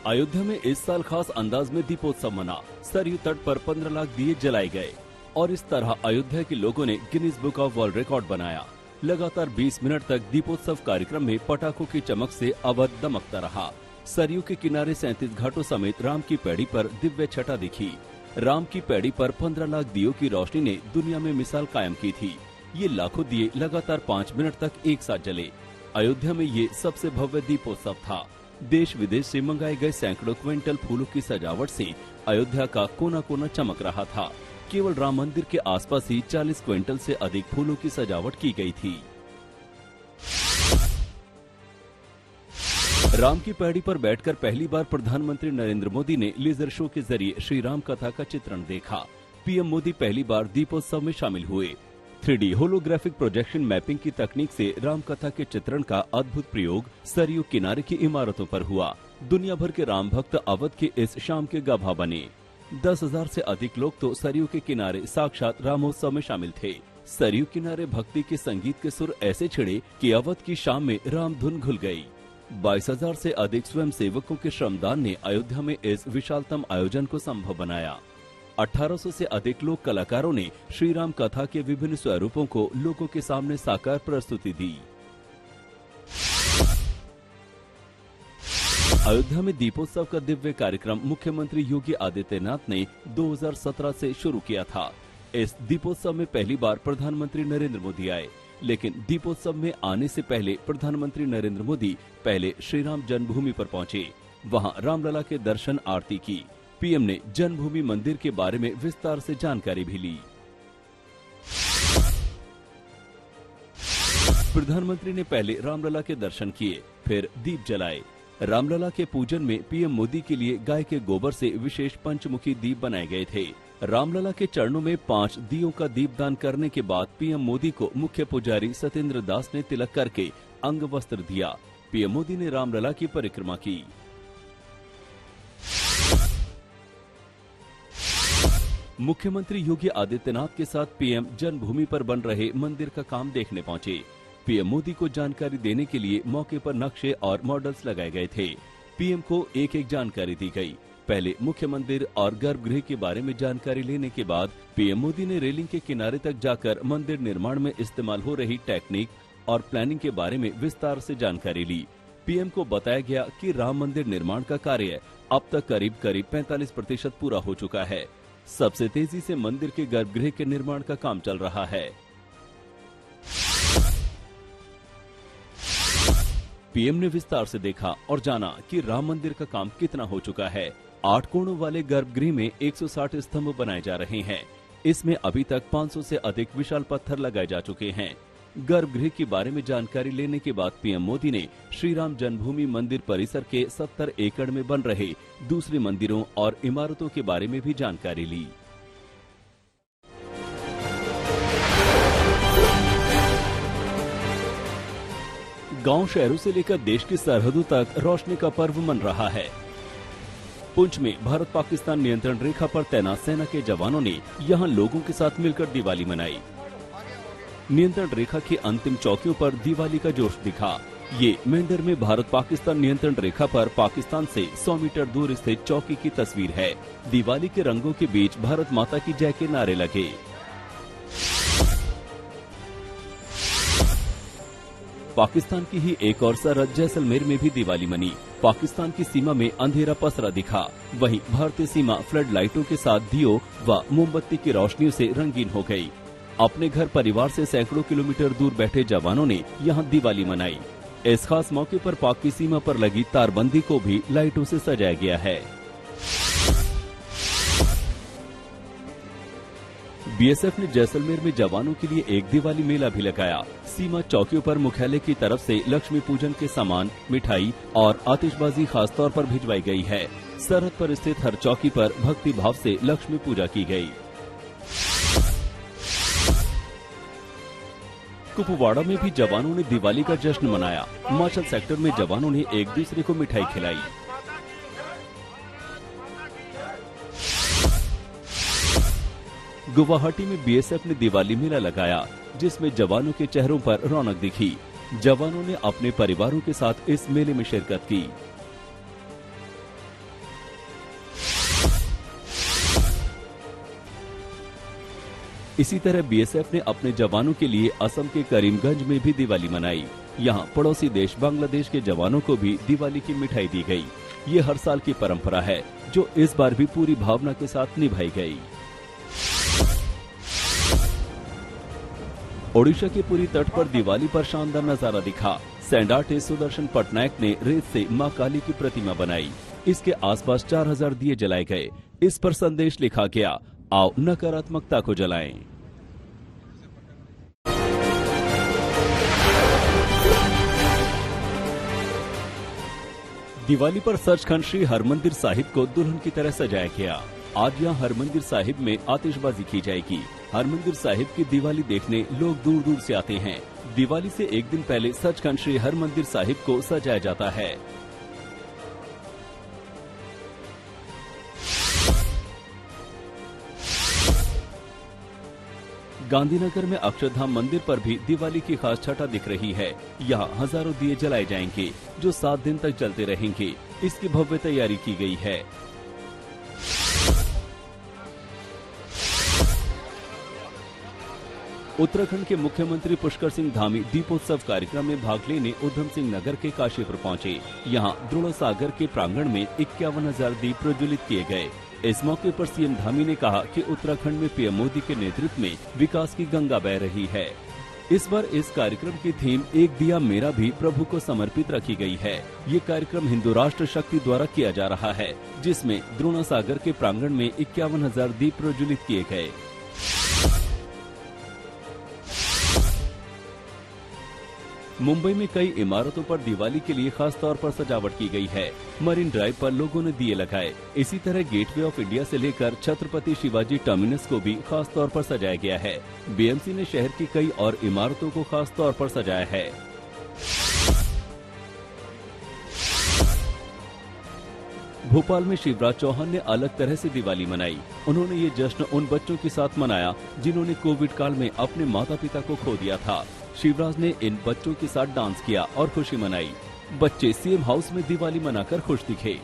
अयोध्या में इस साल खास अंदाज में दीपोत्सव मना। सरयू तट पर 15 लाख दिए जलाए गए और इस तरह अयोध्या के लोगों ने Guinness book of world record बनाया। लगातार 20 मिनट तक दीपोत्सव कार्यक्रम में पटाखों की चमक से अवध दमकता रहा। सरयू के किनारे 37 घाटों समेत राम की पैड़ी पर दिव्य छटा दिखी। राम की पैड़ी पर 15 लाख दियों की रोशनी ने दुनिया में मिसाल कायम की थी। ये लाखों दिए लगातार 5 मिनट तक एक साथ जले। अयोध्या में ये सबसे भव्य दीपोत्सव था। देश विदेश से मंगाए गए सैकड़ों क्विंटल फूलों की सजावट से अयोध्या का कोना कोना चमक रहा था। केवल राम मंदिर के आसपास ही 40 क्विंटल से अधिक फूलों की सजावट की गई थी। राम की पैड़ी पर बैठकर पहली बार प्रधानमंत्री नरेंद्र मोदी ने लेजर शो के जरिए श्री राम कथा का चित्रण देखा। पीएम मोदी पहली बार दीपोत्सव में शामिल हुए। 3D होलोग्राफिक प्रोजेक्शन मैपिंग की तकनीक से राम कथा के चित्रण का अद्भुत प्रयोग सरयू किनारे की इमारतों पर हुआ। दुनिया भर के राम भक्त अवध के इस शाम के गवाह बने। 10,000 से अधिक लोग तो सरयू के किनारे साक्षात रामोत्सव में शामिल थे। सरयू किनारे भक्ति के संगीत के सुर ऐसे छिड़े कि अवध की शाम में राम धुन घुल गई। 22,000 से अधिक स्वयं सेवकों के श्रमदान ने अयोध्या में इस विशालतम आयोजन को संभव बनाया। 1800 से अधिक लोक कलाकारों ने श्री राम कथा के विभिन्न स्वरूपों को लोगों के सामने साकार प्रस्तुति दी। अयोध्या में दीपोत्सव का दिव्य कार्यक्रम मुख्यमंत्री योगी आदित्यनाथ ने 2017 से शुरू किया था। इस दीपोत्सव में पहली बार प्रधानमंत्री नरेंद्र मोदी आए, लेकिन दीपोत्सव में आने से पहले प्रधानमंत्री नरेंद्र मोदी पहले श्री राम जन्मभूमि पर पहुंचे। वहां रामलला के दर्शन आरती की। पीएम ने जन्मभूमि मंदिर के बारे में विस्तार से जानकारी भी ली। प्रधानमंत्री ने पहले रामलला के दर्शन किए, फिर दीप जलाए। रामलला के पूजन में पीएम मोदी के लिए गाय के गोबर से विशेष पंचमुखी दीप बनाए गए थे। रामलला के चरणों में 5 दियों का दीपदान करने के बाद पीएम मोदी को मुख्य पुजारी सत्येंद्र दास ने तिलक करके अंग वस्त्र दिया। पीएम मोदी ने रामलला की परिक्रमा की। मुख्यमंत्री योगी आदित्यनाथ के साथ पीएम जन्मभूमि पर बन रहे मंदिर का काम देखने पहुंचे। पीएम मोदी को जानकारी देने के लिए मौके पर नक्शे और मॉडल्स लगाए गए थे। पीएम को एक एक जानकारी दी गई। पहले मुख्य मंदिर और गर्भगृह के बारे में जानकारी लेने के बाद पीएम मोदी ने रेलिंग के किनारे तक जाकर मंदिर निर्माण में इस्तेमाल हो रही टेक्निक और प्लानिंग के बारे में विस्तार से जानकारी ली। पीएम को बताया गया कि राम मंदिर निर्माण का कार्य अब तक करीब 45% पूरा हो चुका है। सबसे तेजी से मंदिर के गर्भगृह के निर्माण का काम चल रहा है। पीएम ने विस्तार से देखा और जाना कि राम मंदिर का काम कितना हो चुका है। 8 कोणों वाले गर्भगृह में 160 स्तंभ बनाए जा रहे हैं। इसमें अभी तक 500 से अधिक विशाल पत्थर लगाए जा चुके हैं। गर्भगृह के बारे में जानकारी लेने के बाद पीएम मोदी ने श्री राम जन्मभूमि मंदिर परिसर के 70 एकड़ में बन रहे दूसरे मंदिरों और इमारतों के बारे में भी जानकारी ली। गांव शहरों से लेकर देश की सरहदों तक रोशनी का पर्व मन रहा है। पुंछ में भारत पाकिस्तान नियंत्रण रेखा पर तैनात सेना के जवानों ने यहां लोगों के साथ मिलकर दिवाली मनाई। नियंत्रण रेखा की अंतिम चौकियों पर दिवाली का जोश दिखा। ये मेंढर में भारत पाकिस्तान नियंत्रण रेखा पर पाकिस्तान से 100 मीटर दूर स्थित चौकी की तस्वीर है। दिवाली के रंगों के बीच भारत माता की जय के नारे लगे। पाकिस्तान की ही एक और सरहद जैसलमेर में भी दिवाली मनी। पाकिस्तान की सीमा में अंधेरा पसरा दिखा। वहीं भारतीय सीमा फ्लड लाइटों के साथ दियों व मोमबत्ती की रोशनियों से रंगीन हो गई। अपने घर परिवार से सैकड़ों किलोमीटर दूर बैठे जवानों ने यहां दिवाली मनाई। इस खास मौके पर पाक की सीमा पर लगी तारबंदी को भी लाइटों से सजाया गया है। बीएसएफ ने जैसलमेर में जवानों के लिए एक दिवाली मेला भी लगाया। सीमा चौकियों पर मुख्यालय की तरफ से लक्ष्मी पूजन के सामान, मिठाई और आतिशबाजी खास तौर पर भिजवाई गई है। सरहद पर स्थित हर चौकी पर भक्ति भाव से लक्ष्मी पूजा की गई। कुपवाड़ा में भी जवानों ने दिवाली का जश्न मनाया। माचल सेक्टर में जवानों ने एक दूसरे को मिठाई खिलाई। गुवाहाटी में बीएसएफ ने दिवाली मेला लगाया, जिसमें जवानों के चेहरों पर रौनक दिखी। जवानों ने अपने परिवारों के साथ इस मेले में शिरकत की। इसी तरह बीएसएफ ने अपने जवानों के लिए असम के करीमगंज में भी दिवाली मनाई। यहाँ पड़ोसी देश बांग्लादेश के जवानों को भी दिवाली की मिठाई दी गई। ये हर साल की परंपरा है जो इस बार भी पूरी भावना के साथ निभाई गई। ओडिशा के पुरी तट पर दिवाली पर शानदार नजारा दिखा। सैंड आर्टिस्ट सुदर्शन पटनायक ने रेत से मां काली की प्रतिमा बनाई। इसके आसपास 4000 दिए जलाए गए। इस पर संदेश लिखा गया, आओ नकारात्मकता को जलाएं। दिवाली पर सचखंड श्री हरमंदिर साहिब को दुल्हन की तरह सजाया गया। आज यहाँ हरमंदिर साहिब में आतिशबाजी की जाएगी। हरमंदिर साहिब की दिवाली देखने लोग दूर दूर से आते हैं। दिवाली से एक दिन पहले सचखंड श्री हरमंदिर साहिब को सजाया जाता है। गांधीनगर में अक्षरधाम मंदिर पर भी दिवाली की खास छटा दिख रही है। यहाँ हजारों दिए जलाए जाएंगे जो 7 दिन तक जलते रहेंगे। इसकी भव्य तैयारी की गई है। उत्तराखंड के मुख्यमंत्री पुष्कर सिंह धामी दीपोत्सव कार्यक्रम में भाग लेने उधम सिंह नगर के काशीपुर पहुंचे। यहाँ द्रोण सागर के प्रांगण में 51,000 दीप प्रज्वलित किए गए। इस मौके पर सीएम धामी ने कहा कि उत्तराखंड में पीएम मोदी के नेतृत्व में विकास की गंगा बह रही है। इस बार इस कार्यक्रम की थीम एक दिया मेरा भी प्रभु को समर्पित रखी गई है। ये कार्यक्रम हिंदू राष्ट्र शक्ति द्वारा किया जा रहा है, जिसमें द्रोण सागर के प्रांगण में 51,000 दीप प्रज्वलित किए गए। मुंबई में कई इमारतों पर दिवाली के लिए खास तौर पर सजावट की गई है। मरीन ड्राइव पर लोगों ने दिए लगाए। इसी तरह गेटवे ऑफ इंडिया से लेकर छत्रपति शिवाजी टर्मिनस को भी खास तौर पर सजाया गया है। बीएमसी ने शहर की कई और इमारतों को खास तौर पर सजाया है। भोपाल में शिवराज चौहान ने अलग तरह से दिवाली मनाई। उन्होंने ये जश्न उन बच्चों के साथ मनाया जिन्होंने कोविड काल में अपने माता पिता को खो दिया था। शिवराज ने इन बच्चों के साथ डांस किया और खुशी मनाई। बच्चे सीएम हाउस में दिवाली मनाकर खुश दिखे।